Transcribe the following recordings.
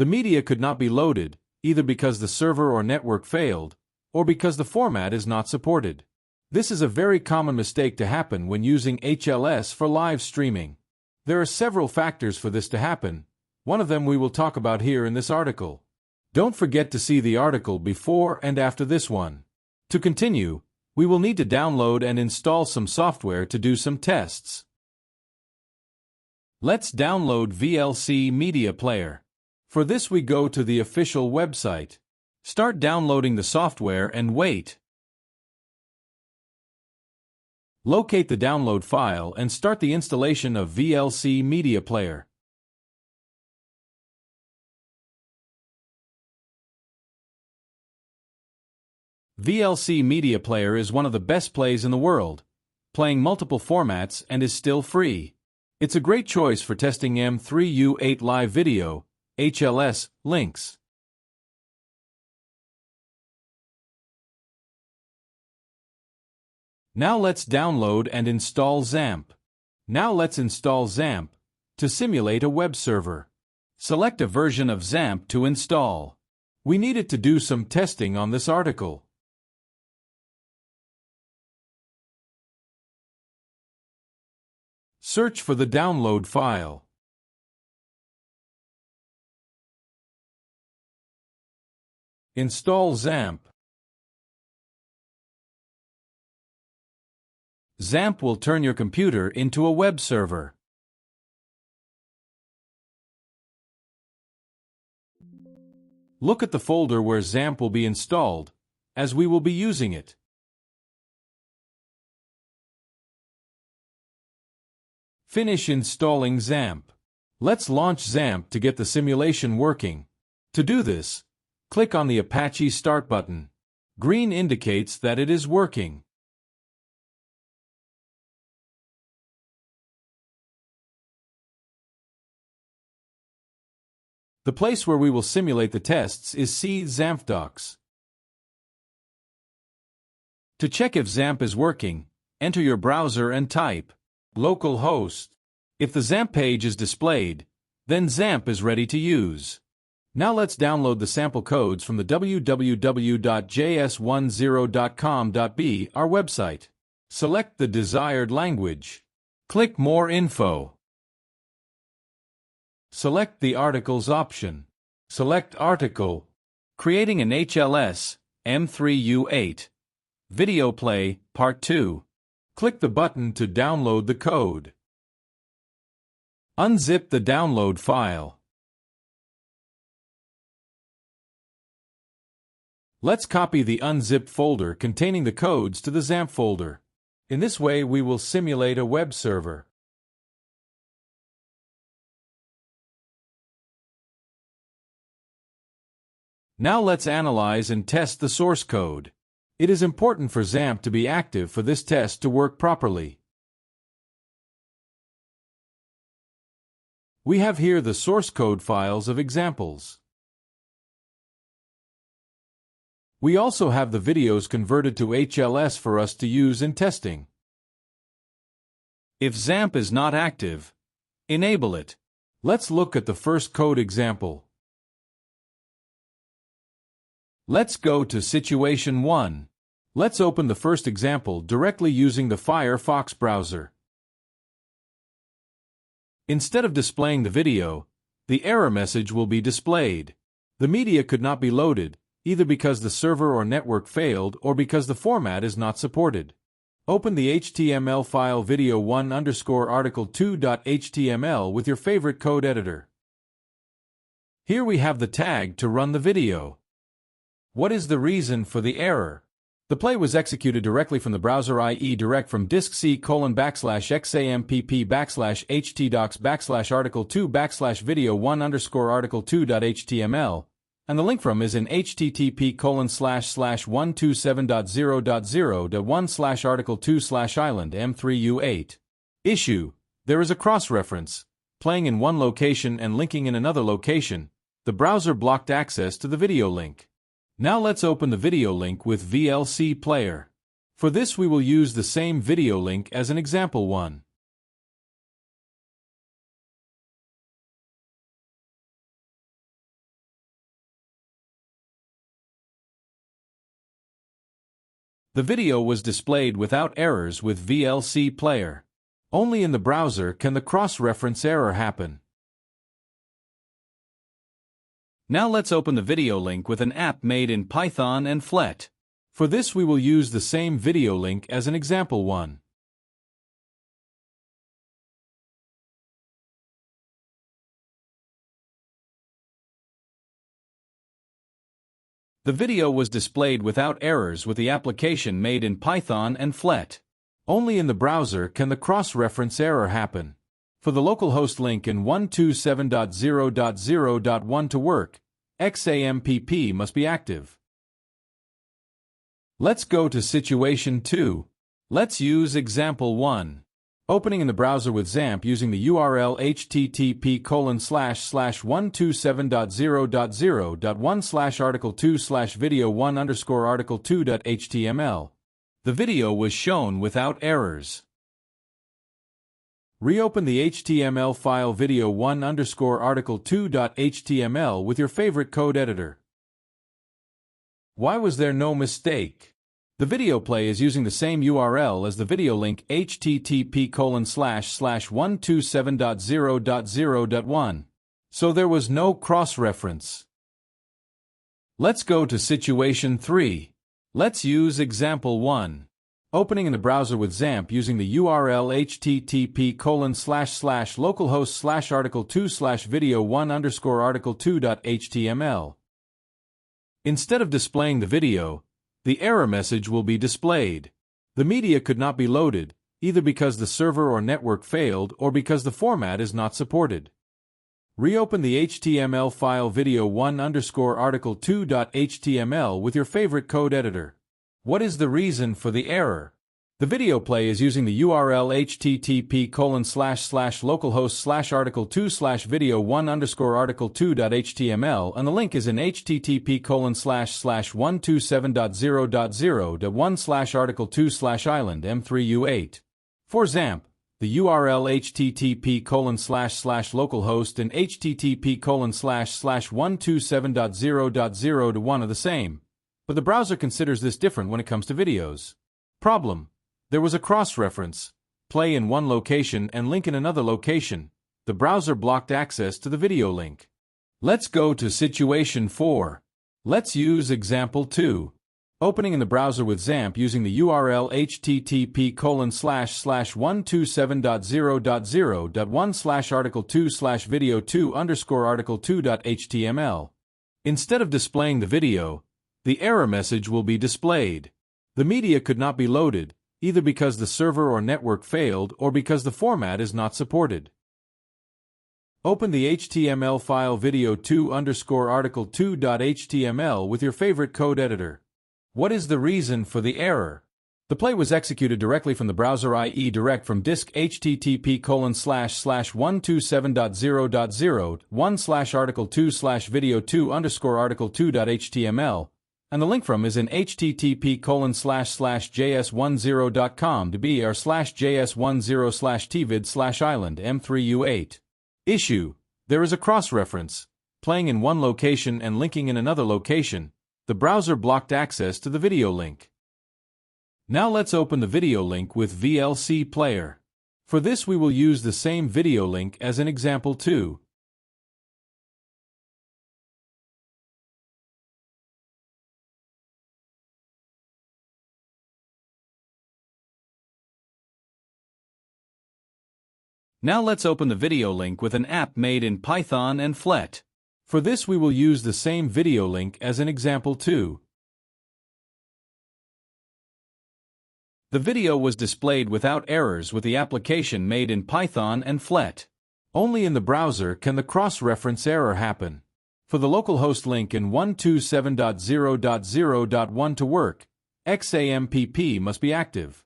The media could not be loaded, either because the server or network failed, or because the format is not supported. This is a very common mistake to happen when using HLS for live streaming. There are several factors for this to happen. One of them we will talk about here in this article. Don't forget to see the article before and after this one. To continue, we will need to download and install some software to do some tests. Let's download VLC Media Player. For this we go to the official website. Start downloading the software and wait. Locate the download file and start the installation of VLC Media Player. VLC Media Player is one of the best plays in the world, playing multiple formats and is still free. It's a great choice for testing M3U8 live video, HLS, links. Now let's download and install XAMPP. Now let's install XAMPP to simulate a web server. Select a version of XAMPP to install. We need it to do some testing on this article. Search for the download file. Install XAMPP. XAMPP will turn your computer into a web server. Look at the folder where XAMPP will be installed, as we will be using it. Finish installing XAMPP. Let's launch XAMPP to get the simulation working. To do this, click on the Apache Start button. Green indicates that it is working. The place where we will simulate the tests is C XAMPP docs. To check if XAMPP is working, enter your browser and type localhost. If the XAMPP page is displayed, then XAMPP is ready to use. Now let's download the sample codes from the www.js10.com.b, our website. Select the desired language. Click More Info. Select the Articles option. Select Article. Creating an HLS, M3U8. Video Play, Part 2. Click the button to download the code. Unzip the download file. Let's copy the unzipped folder containing the codes to the XAMPP folder. In this way, we will simulate a web server. Now let's analyze and test the source code. It is important for XAMPP to be active for this test to work properly. We have here the source code files of examples. We also have the videos converted to HLS for us to use in testing. If XAMPP is not active, enable it. Let's look at the first code example. Let's go to Situation 1. Let's open the first example directly using the Firefox browser. Instead of displaying the video, the error message will be displayed. The media could not be loaded, either because the server or network failed or because the format is not supported. Open the HTML file video1_article2.html with your favorite code editor. Here we have the tag to run the video. What is the reason for the error? The play was executed directly from the browser, i.e. direct from disk C:\\xampp_article2/video1_article2.html, and the link from is in http://127.0.0.1/article2/island m3u8. Issue: there is a cross-reference, playing in one location and linking in another location. The browser blocked access to the video link. Now let's open the video link with VLC Player. For this we will use the same video link as an example one. The video was displayed without errors with VLC Player. Only in the browser can the cross-reference error happen. Now let's open the video link with an app made in Python and Flet. For this we will use the same video link as an example one. The video was displayed without errors with the application made in Python and Flet. Only in the browser can the cross-reference error happen. For the localhost link in 127.0.0.1 to work, XAMPP must be active. Let's go to situation 2. Let's use example 1. Opening in the browser with XAMPP using the URL http://127.0.0.1/article2/video1_article2.html. The video was shown without errors. Reopen the HTML file video1_article2.html with your favorite code editor. Why was there no mistake? The video play is using the same URL as the video link http://127.0.0.1. So there was no cross-reference. Let's go to situation 3. Let's use example 1. Opening in the browser with XAMPP using the URL http://localhost/article2/video1_article2.html. Instead of displaying the video, the error message will be displayed. The media could not be loaded, either because the server or network failed or because the format is not supported. Reopen the HTML file video1_article2.html with your favorite code editor. What is the reason for the error? The video play is using the URL http://localhost/article2/video1_article2.html and the link is in http://127.0.0.1/article2/island m3u8. For XAMPP, the URL http://localhost and http://127.0.0.1 are the same, but the browser considers this different when it comes to videos. Problem: there was a cross-reference, play in one location and link in another location. The browser blocked access to the video link. Let's go to situation 4. Let's use example 2. Opening in the browser with XAMPP using the URL http://127.0.0.1/article2/video2_article2.html. Instead of displaying the video, the error message will be displayed. The media could not be loaded, either because the server or network failed or because the format is not supported. Open the HTML file video2_article2.html with your favorite code editor. What is the reason for the error? The play was executed directly from the browser, i.e. direct from disk http://127.0.0.1/article2/video2_article2.html, and the link from is in http://js10.com to br/js10/tvid/island m3u8. Issue: there is a cross-reference, playing in one location and linking in another location. The browser blocked access to the video link. Now let's open the video link with VLC Player. For this we will use the same video link as in example 2. Now let's open the video link with an app made in Python and Flet. For this we will use the same video link as in example 2. The video was displayed without errors with the application made in Python and Flet. Only in the browser can the cross-reference error happen. For the localhost link in 127.0.0.1 to work, XAMPP must be active.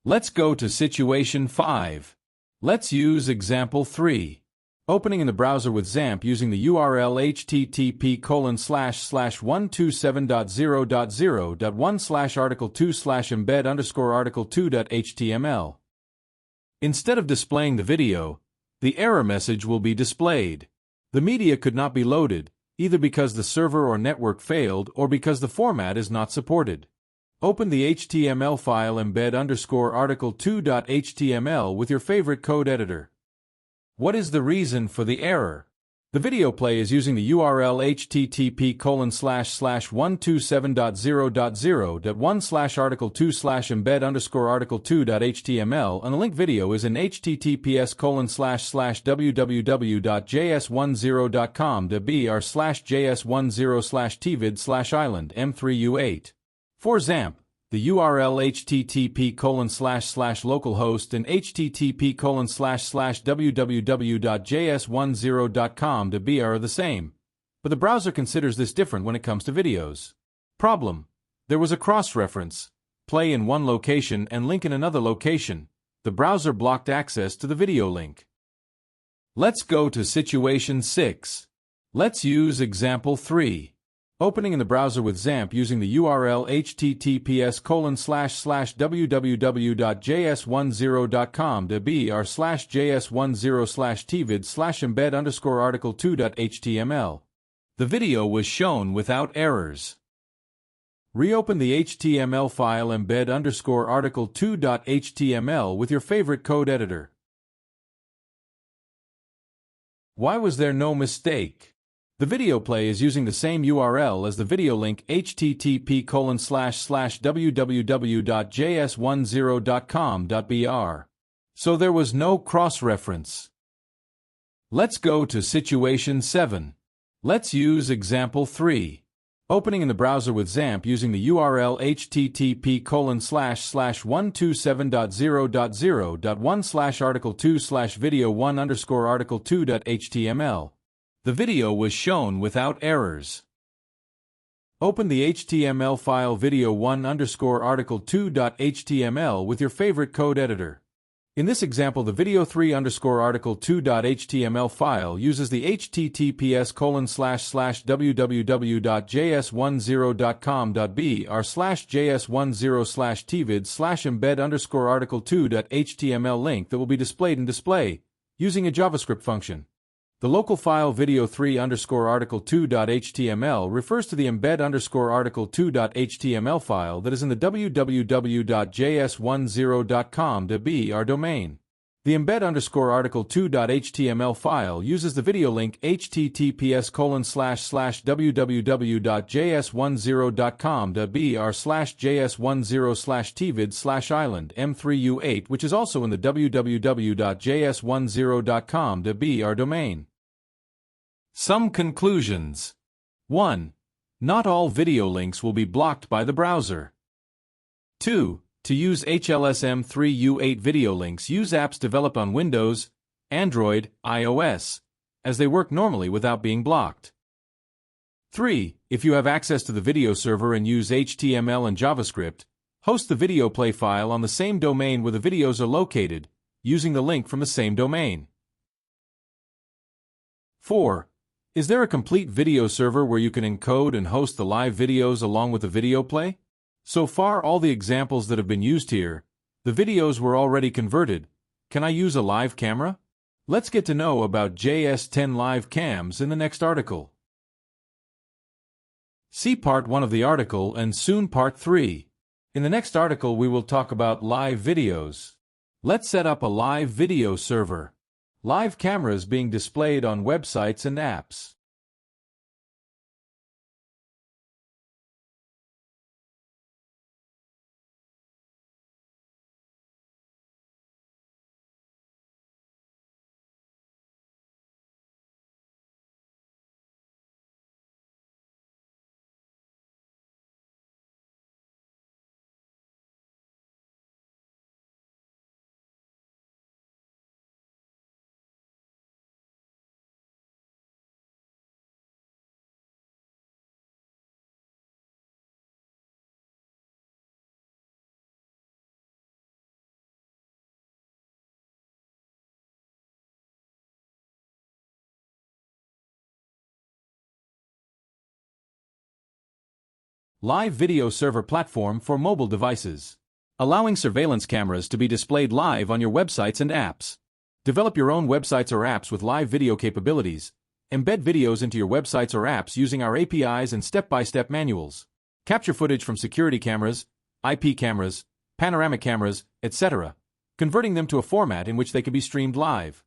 Let's go to situation 5. Let's use example 3. Opening in the browser with XAMPP using the URL http://127.0.0.1/article2/embed_article2.html. Instead of displaying the video, the error message will be displayed. The media could not be loaded, either because the server or network failed or because the format is not supported. Open the HTML file embed_article2.html with your favorite code editor. What is the reason for the error? The video play is using the URL http://127.0.0.1/article2/embed_article2.html and the link video is in https://www.js10.com/br/js10/tvid/island m3u8. For XAMPP, the URL http://localhost and http://www.js10.com/br are the same, but the browser considers this different when it comes to videos. Problem: there was a cross-reference, play in one location and link in another location. The browser blocked access to the video link. Let's go to situation 6. Let's use example 3. Opening in the browser with XAMPP using the URL https://www.js10.com/br/embed_article2.html. The video was shown without errors. Reopen the HTML file embed_article2.html with your favorite code editor. Why was there no mistake? The video play is using the same URL as the video link http://www.js10.com.br. So there was no cross-reference. Let's go to situation 7. Let's use example 3. Opening in the browser with XAMPP using the URL http://127.0.0.1/article2/video1_article2.html. The video was shown without errors. Open the HTML file video1_article2.html with your favorite code editor. In this example, the video3_article2.html file uses the https://www.js10.com.br/js10/tvid/embed_article2.html link that will be displayed in display using a JavaScript function. The local file video3_article2.html refers to the embed_article2.html file that is in the www.js10.com.br domain. The embed_article2.html file uses the video link https://www.js10.com.br/js10/tvid/island m3u8 which is also in the www.js10.com.br domain. Some conclusions. 1. Not all video links will be blocked by the browser. 2. To use HLS M3U8 video links, use apps developed on Windows, Android, iOS, as they work normally without being blocked. 3. If you have access to the video server and use HTML and JavaScript, host the video play file on the same domain where the videos are located, using the link from the same domain. 4. Is there a complete video server where you can encode and host the live videos along with the video play? So far, all the examples that have been used here, the videos were already converted. Can I use a live camera? Let's get to know about JS10 live cams in the next article. See part 1 of the article and soon part 3. In the next article, we will talk about live videos. Let's set up a live video server. Live cameras being displayed on websites and apps. Live video server platform for mobile devices, allowing surveillance cameras to be displayed live on your websites and apps. Develop your own websites or apps with live video capabilities. Embed videos into your websites or apps using our APIs and step-by-step manuals. Capture footage from security cameras, IP cameras, panoramic cameras, etc., converting them to a format in which they can be streamed live.